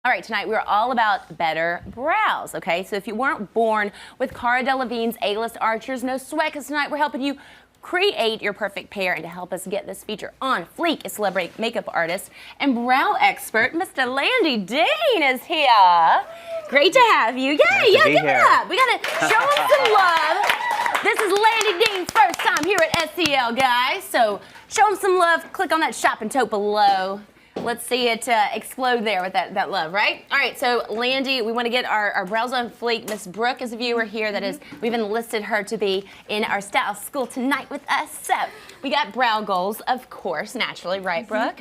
All right, tonight we're all about better brows, okay? So if you weren't born with Cara Delevingne's A-list archers, no sweat, because tonight we're helping you create your perfect pair. And to help us get this feature on fleek, a celebrity makeup artist and brow expert, Mr. Landy Dean is here. Great to have you. Yay, yeah, give it up. We gotta show him some love. This is Landy Dean's first time here at SEL, guys. So show him some love. Click on that shopping tote below. Let's see it explode there with that love, right? All right, so Landy, we want to get our brows on fleek. Miss Brooke is a viewer here that is, we've enlisted her to be in our style school tonight with us. So we got brow goals, of course, naturally, right, Brooke?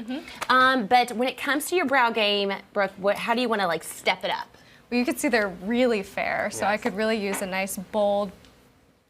But when it comes to your brow game, Brooke, how do you want to like step it up? Well, you can see they're really fair, so I could really use a nice, bold,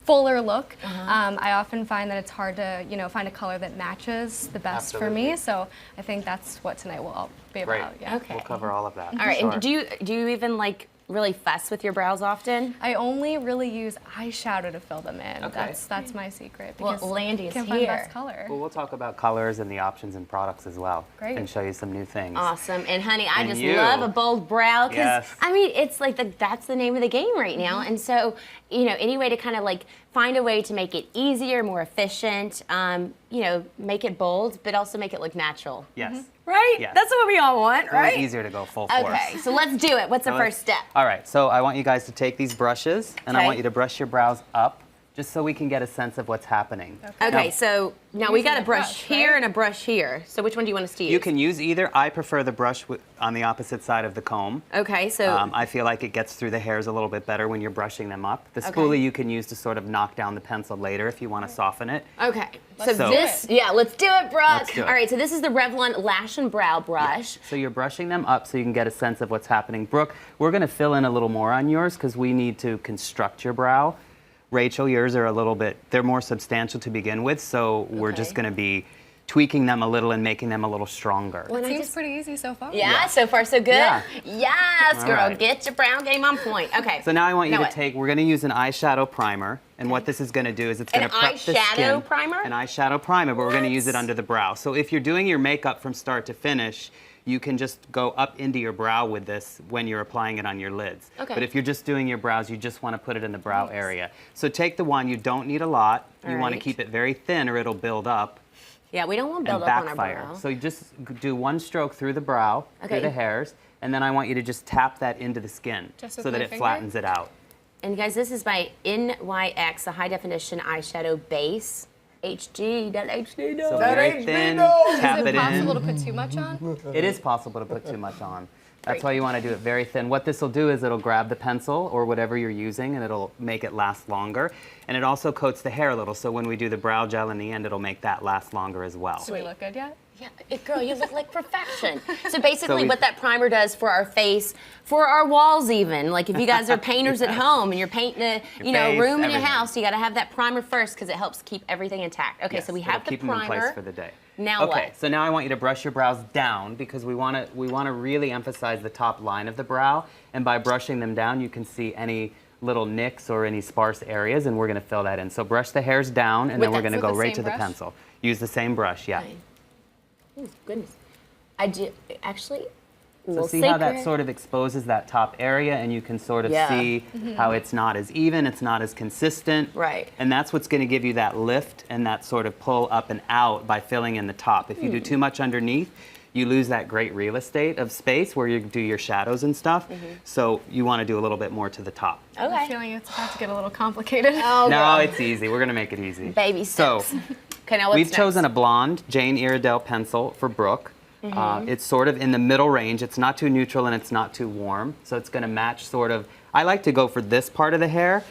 fuller look. I often find that it's hard to, find a color that matches the best for me. So I think that's what tonight will all be about. Yeah. Okay. We'll cover all of that. All right. And do you even like really fuss with your brows often? I only really use eyeshadow to fill them in. Okay. That's my secret. Well, Landy is can't find the best color. Well, we'll talk about colors and the options and products as well. Great. And show you some new things. Awesome. And honey, I And just you. love a bold brow because Yes. I mean, it's like that's the name of the game right now. And so, any way to kind of like find a way to make it easier, more efficient, make it bold, but also make it look natural. Yes. Right? Yes. That's what we all want, It's right? easier to go full force. Okay, so let's do it. What's the first step? All right, so I want you guys to take these brushes and I Okay. want you to brush your brows up just so we can get a sense of what's happening. Okay, so now we got a the brush brush, here right? and a brush here. So which one do you want us to use? You can use either. I prefer the brush on the opposite side of the comb. Okay, so I feel like it gets through the hairs a little bit better when you're brushing them up. The Okay. spoolie you can use to sort of knock down the pencil later if you want to soften it. okay. Let's so do this, it. yeah, let's do it, Brooke. Let's do it. All right, so this is the Revlon Lash and Brow Brush. So you're brushing them up so you can get a sense of what's happening. Brooke, we're going to fill in a little more on yours because we need to construct your brow. Rachel, yours are a little bit, they're more substantial to begin with, so we're just Okay. going to be tweaking them a little and making them a little stronger. When I Seems just- pretty easy so far. Yeah, so far so good. Yeah. Yes, All girl, right. get your brow game on point. Okay. So now I want you Now to what? take, we're going to use an eyeshadow primer, and what this is going to do is it's going An to prep the skin. eyeshadow primer? An eyeshadow primer, but we're going to use it What? under the brow. So if you're doing your makeup from start to finish, you can just go up into your brow with this when you're applying it on your lids. Okay. But if you're just doing your brows, you just want to put it in the brow area. So take the one, you don't need a lot. You All want to right. keep it very thin or it'll build up Yeah, we don't want to and build up on our backfire. brow. So you just do one stroke through the brow, Okay. through the hairs, and then I want you to just tap that into the skin Just with so that my it finger? flattens it out. And guys, this is my NYX, the high definition eyeshadow base. HD, that HD, no. So very thin, tap Is it it possible to in. put too much on? It is possible to put too much on. That's why you want to do it very thin. What this will do is it'll grab the pencil or whatever you're using and it'll make it last longer. And it also coats the hair a little, so when we do the brow gel in the end, it'll make that last longer as well. Do we look good yet? Yeah, girl, you look like perfection. So basically we- what that primer does for our face, for our walls even, like if you guys are painters at home and you're painting a face, room in your everything. house, you got to have that primer first because it helps keep everything intact. Okay, Yes, so we it'll have the keep them in place primer. for the day. Now okay, what? so now I want you to brush your brows down because we want to really emphasize the top line of the brow, and by brushing them down, you can see any little nicks or any sparse areas, and we're going to fill that in. So brush the hairs down, and With then we're that- going to with go the right same to the brush? pencil. Use the same brush, yeah. Okay. Oh, goodness. I do, actually, So little see how that secret. sort of exposes that top area, and you can sort of Yeah. see how it's not as even, it's not as consistent. Right. And that's what's going to give you that lift and that sort of pull up and out by filling in the top. If you do too much underneath, you lose that great real estate of space where you do your shadows and stuff. So you want to do a little bit more to the top. I'm Okay. feeling it's about to get a little complicated. Oh, No, girl. it's easy. We're going to make it easy. Baby So steps. Okay, now what's we've next? chosen a blonde Jane Iredale pencil for Brooke. It's sort of in the middle range. It's not too neutral and it's not too warm. So it's going to match sort of, I like to go for this part of the hair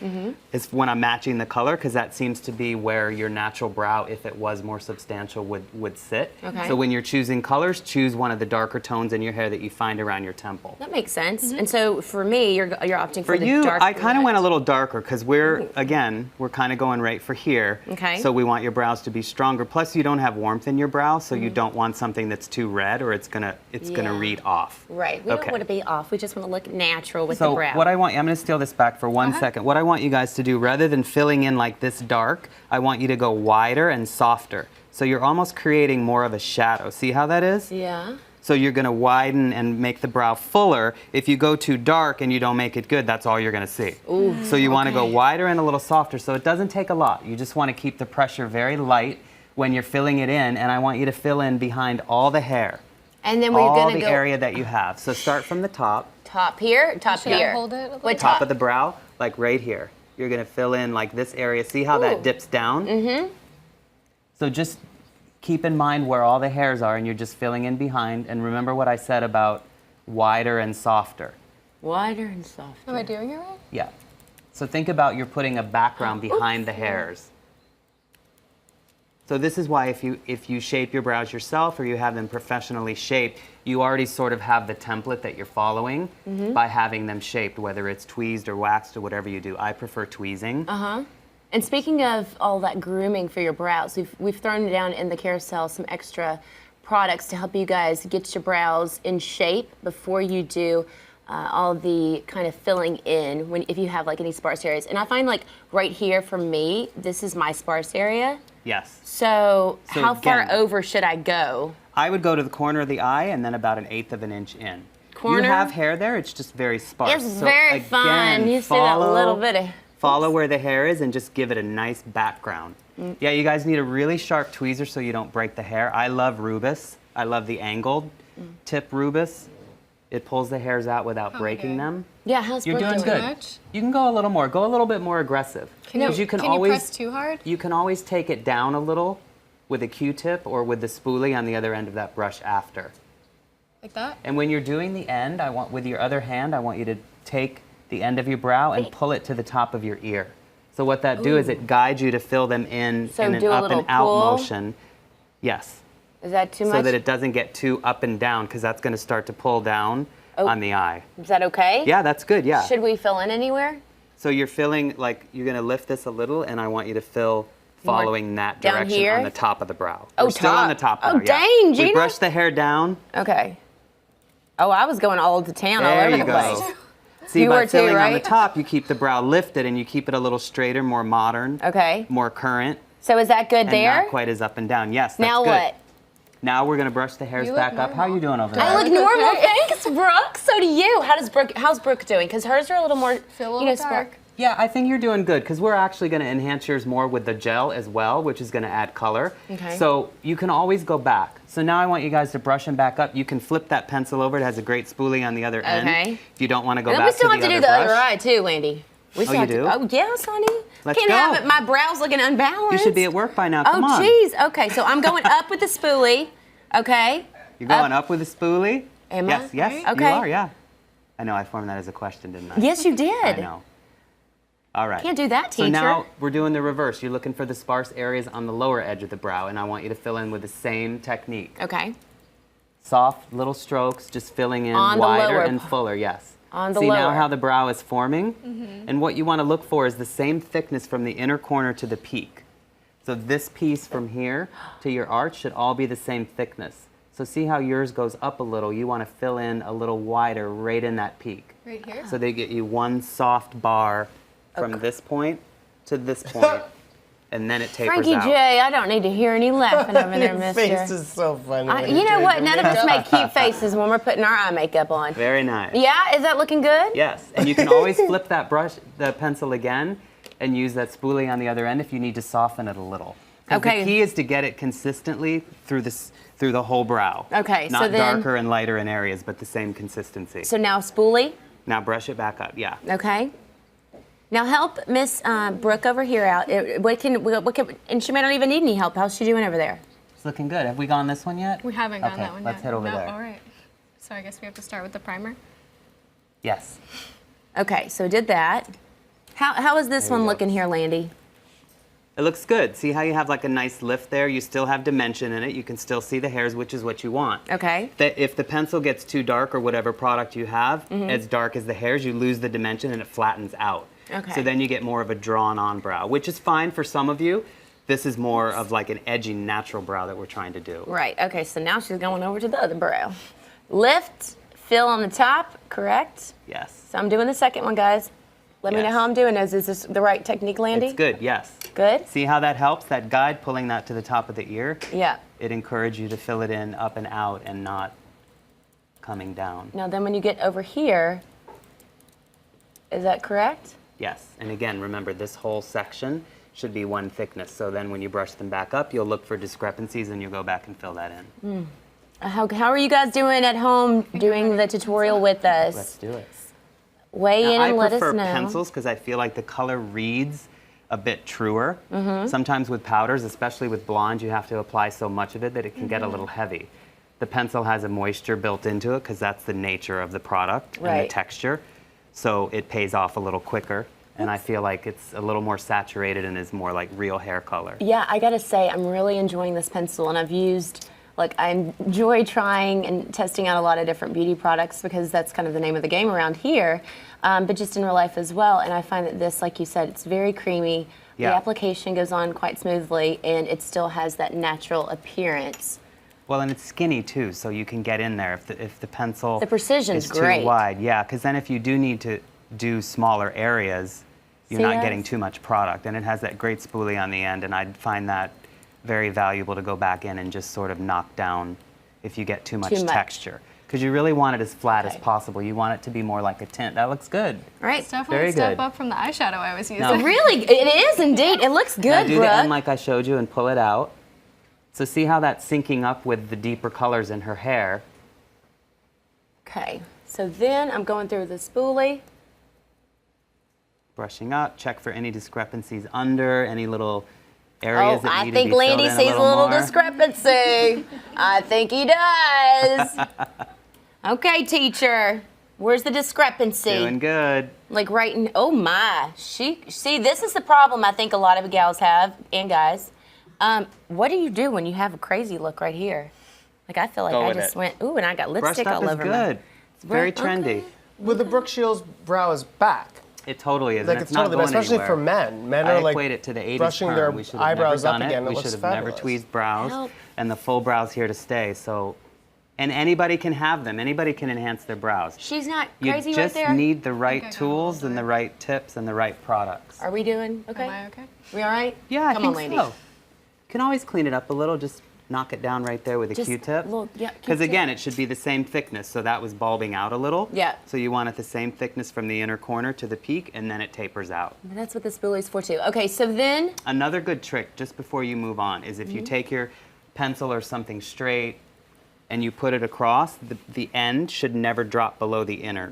is when I'm matching the color because that seems to be where your natural brow, if it was more substantial, would sit. Okay. So when you're choosing colors, choose one of the darker tones in your hair that you find around your temple. That makes sense. And so for me, you're opting for, For the you, dark. I kind of went a little darker because we're kind of going right for here. Okay. So we want your brows to be stronger. Plus, you don't have warmth in your brow, so you don't want something that's too red or it's gonna Yeah. read off. Right. We don't want to be off. We just want to look natural with So the brow. what I want, I'm going to steal this back for 1 second. What I want you guys to do, rather than filling in like this dark, I want you to go wider and softer. So you're almost creating more of a shadow. See how that is? Yeah. So you're going to widen and make the brow fuller. If you go too dark and you don't make it good, that's all you're going to see. Ooh, so you want to go wider and a little softer. So it doesn't take a lot. You just want to keep the pressure very light when you're filling it in, and I want you to fill in behind all the hair. And then we're all going to the go area that you have. So start from the top. top here, top Should I here. hold it a What Top of the brow, like right here. You're going to fill in like this area. See how that dips down? Mm-hmm. So just keep in mind where all the hairs are, and you're just filling in behind. And remember what I said about wider and softer. Wider and softer. Am I doing it right? Yeah. So think about you're putting a background behind the hairs. So this is why if you shape your brows yourself or you have them professionally shaped, you already sort of have the template that you're following by having them shaped, whether it's tweezed or waxed or whatever you do. I prefer tweezing. And speaking of all that grooming for your brows, we've thrown down in the carousel some extra products to help you guys get your brows in shape before you do all the kind of filling in if you have like any sparse areas. And I find like right here for me, this is my sparse area. Yes. So how far again, over should I go? I would go to the corner of the eye and then about 1/8 of an inch in. Corner? You have hair there, it's just very sparse. It's So very again, fun. You see that little bit of... Follow where the hair is and just give it a nice background. Yeah, you guys need a really sharp tweezer so you don't break the hair. I love rubus. I love the angled tip rubus. It pulls the hairs out without breaking them. Yeah, how's You're Brooke doing doing? good. much? You can go a little more. Go a little bit more aggressive. Can you, 'Cause can you always press too hard? you can always take it down a little with a Q-tip or with the spoolie on the other end of that brush after. Like that? And when you're doing the end, with your other hand, I want you to take the end of your brow and pull it to the top of your ear. So what that do is it guides you to fill them in So an do a up little and out pull? motion. Yes. Is that too So much? that it doesn't get too up and down, because that's going to start to pull down on the eye. Is that okay? Yeah, that's good, yeah. Should we fill in anywhere? So you're filling, like, you're going to lift this a little, and I want you to fill following that down direction here? on the top of the brow. Oh, We're still on the top Oh, now, yeah. dang, We Gina. brush the hair down. Okay. Oh, I was going all to town all There over you the go. place. See, You by were too, filling on the right? top, you keep the brow lifted, and you keep it a little straighter, more modern, Okay. more current, So is that good and there? not quite as up and down. Yes, that's Now good. what? Now we're going to brush the hairs You look back up. How are you doing over there? I look normal. Thanks, Brooke. So do you. How's Brooke doing? Because hers are a little more, Feel a little dark. Yeah, I think you're doing good, because we're actually going to enhance yours more with the gel as well, which is going to add color. Okay. So you can always go back. So now I want you guys to brush them back up. You can flip that pencil over. It has a great spoolie on the other end. Okay. If you don't want to go And back we still to have the to do other the other brush. eye too, Landy. We still you have do? To, oh yes, honey. Let's Can't go. have it. My brows looking unbalanced. You should be at work by now. Come Oh, on. geez. Okay, so I'm going up with the spoolie. Okay. You're going up with a spoolie? Am I? Yes, yes, Right? you Okay. are, yeah. I know, I formed that as a question, didn't I? Yes, you did. I know. All right. Can't do that, So teacher. now we're doing the reverse. You're looking for the sparse areas on the lower edge of the brow, and I want you to fill in with the same technique. Okay. Soft little strokes, just filling in On the wider lower and part. fuller, yes. On the See now lower. how the brow is forming? And what you want to look for is the same thickness from the inner corner to the peak. So this piece from here to your arch should all be the same thickness. So see how yours goes up a little. You want to fill in a little wider right in that peak. Right here? So they get you one soft bar from this point to this point, and then it tapers Frankie out. J, I don't need to hear any laughing over there, Your face mister. is so funny. when You know doing what? the None of us make cute faces when we're putting our eye makeup on. Very nice. Yeah, is that looking good? Yes, and you can always flip that brush, the pencil again, and use that spoolie on the other end if you need to soften it a little. 'Cause Okay. The key is to get it consistently through the whole brow. Okay, so Not then- darker and lighter in areas, but the same consistency. So now spoolie. Now brush it back up. Yeah. Okay. Now help Miss Brooke over here out. What can, and she may not even need any help. How's she doing over there? It's looking good. Have we gone this one yet? We haven't gotten Okay, that one let's yet. head over No, there. all right. So I guess we have to start with the primer. Yes. Okay, so did that. How is this There you one go. looking here, Landy? It looks good. See how you have like a nice lift there? You still have dimension in it. You can still see the hairs, which is what you want. Okay. That if the pencil gets too dark or whatever product you have, as dark as the hairs, you lose the dimension and it flattens out. Okay. So then you get more of a drawn-on brow, which is fine for some of you. This is more of like an edgy, natural brow that we're trying to do. Right. Okay, so now she's going over to the other brow. Lift, fill on the top, correct? Yes. So I'm doing the second one, guys. Let me know Yes. how I'm doing. Is this the right technique, Landy? It's good, yes. Good? See how that helps? That guide pulling that to the top of the ear? Yeah. It encourages you to fill it in up and out and not coming down. Now then when you get over here, is that correct? Yes, and again, remember this whole section should be one thickness. So then when you brush them back up, you'll look for discrepancies and you'll go back and fill that in. How are you guys doing at home doing the tutorial with us? Let's do it. Weigh in Now, and let I us know. prefer pencils because I feel like the color reads a bit truer. Sometimes with powders, especially with blonde, you have to apply so much of it that it can get a little heavy. The pencil has a moisture built into it because that's the nature of the product and the Right. texture. So it pays off a little quicker. And I feel like it's a little more saturated and is more like real hair color. Yeah, I gotta say, I'm really enjoying this pencil, and I've used, like, I enjoy trying and testing out a lot of different beauty products because that's kind of the name of the game around here, but just in real life as well. And I find that this, like you said, it's very creamy. Yeah. The application goes on quite smoothly, and it still has that natural appearance. Well, and it's skinny too, so you can get in there if the pencil The precision's is great. too wide. Yeah, because then if you do need to do smaller areas, you're See not that? getting too much product. And it has that great spoolie on the end, and I'd find that very valuable to go back in and just sort of knock down if you get too much Too much. texture. Because you really want it as flat as Okay. possible. You want it to be more like a tint. That looks good. Right? It's definitely Very a step good. up from the eyeshadow I was using. No. Really, it is indeed. It looks Now good, do the end Brooke. like I showed you and pull it out. So see how that's syncing up with the deeper colors in her hair. Okay, so then I'm going through the spoolie. Brushing up, check for any discrepancies under, any little areas Oh, that I need think to be filled Landy in sees a little more. discrepancy. I think he does. Okay, teacher. Where's the discrepancy? Doing good. Like right in, oh my. See, this is the problem I think a lot of gals have, and guys. What do you do when you have a crazy look right here? Like I feel like Go I with just it. went, ooh, and I got Brushed lipstick up all is over good. me. It's very Okay. trendy. Well, the Brooke Shields brow is back. It totally is. Like and it's it's not totally, going especially anywhere. for men. Men I are like equate it to the 80s brushing perm. their We should have eyebrows never up done again. It. It We looks should have never fabulous. tweezed brows, Help. and the full brows here to stay. So, and anybody can have them. Anybody can enhance their brows. She's not You crazy right just there. need the I right got a tools little and the bit. right tips and the right products. Are we doing okay? Am I okay? We all right? Yeah, I Come think on, Landy. so. Can always clean it up a little. Just knock it down right there with a Just Q-tip. little- yeah, Because Q-tip. again, it should be the same thickness. So that was bulbing out a little. Yeah. So you want it the same thickness from the inner corner to the peak, and then it tapers out. That's what the spoolie's for too. Okay, so then, Another good trick, just before you move on, is if you take your pencil or something straight and you put it across, the end should never drop below the inner.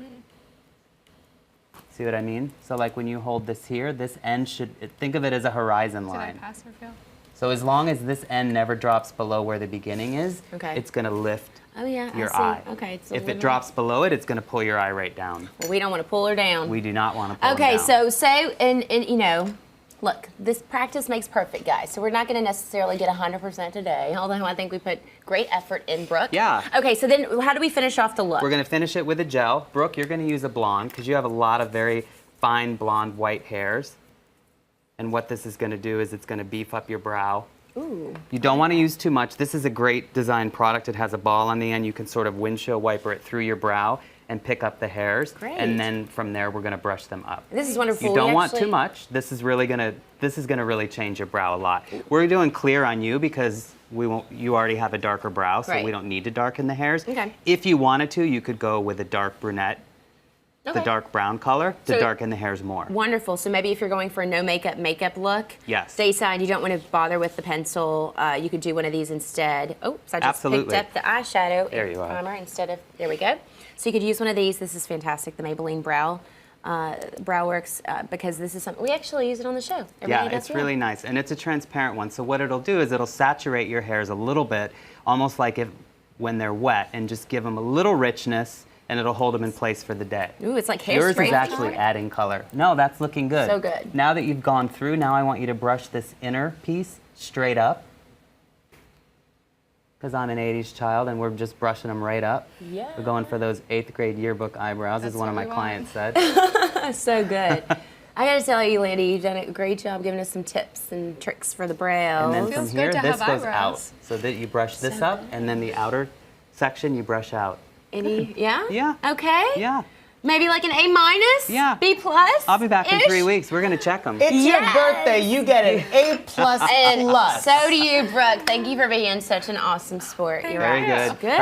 See what I mean? So like when you hold this here, this end should, think of it as a horizon Did I line. pass or fail? So as long as this end never drops below where the beginning is, Okay. it's gonna lift oh yeah, your I see. eye. Okay, it's a If it little- drops below it, it's gonna pull your eye right down. Well, we don't want to pull her down. We do not wanna pull Okay, it down. so say, and you know, look, this practice makes perfect, guys. So we're not going to necessarily get 100% today, although I think we put great effort in, Brooke. Yeah. Okay, so then how do we finish off the look? We're gonna finish it with a gel. Brooke, you're gonna use a blonde because you have a lot of very fine blonde white hairs. And what this is gonna do is it's gonna beef up your brow. Ooh. You don't wanna use too much. This is a great design product. It has a ball on the end. You can sort of windshield wiper it through your brow and pick up the hairs. Great. And then from there, we're gonna brush them up. This is wonderful. You don't We want actually- too much. This is gonna really change your brow a lot. We're doing clear on you because you already have a darker brow, so Right. we don't need to darken the hairs. Okay. If you wanted to, you could go with a dark brunette, Okay. the dark brown color, to So- darken the hairs more. Wonderful. So maybe if you're going for a no makeup look, Yes. Dayside, you don't want to bother with the pencil. You could do one of these instead. Oh, so I just Absolutely. picked up the eyeshadow There you are. primer instead of, there we go. So you could use one of these. This is fantastic, the Maybelline Brow Works, because this is something, we actually use it on the show. Yeah, Everybody does, it's really nice. And it's a transparent one. So what it'll do is it'll saturate your hairs a little bit, almost like when they're wet, and just give them a little richness, and it'll hold them in place for the day. Ooh, it's like hairspray. Yours is actually adding color. No, that's looking good. So good. Now that you've gone through, now I want you to brush this inner piece straight up. Because I'm an 80s child and we're just brushing them right up. Yeah. We're going for those 8th grade yearbook eyebrows, as That's one of my what we clients said. That's so good. I gotta tell you, Landy, you've done a great job giving us some tips and tricks for the brows. And then from Feels good here, to this have goes out. eyebrows. So that you brush this So up, and then the outer section you brush out. Yeah? Yeah. Okay. Yeah. Maybe like an A minus? Yeah. B plus? I'll be back in -ish? 3 weeks. We're going to check them. It's Yes. your birthday. You get an A plus And plus. so do you, Brooke. Thank you for being such an awesome sport. You're Very right. good.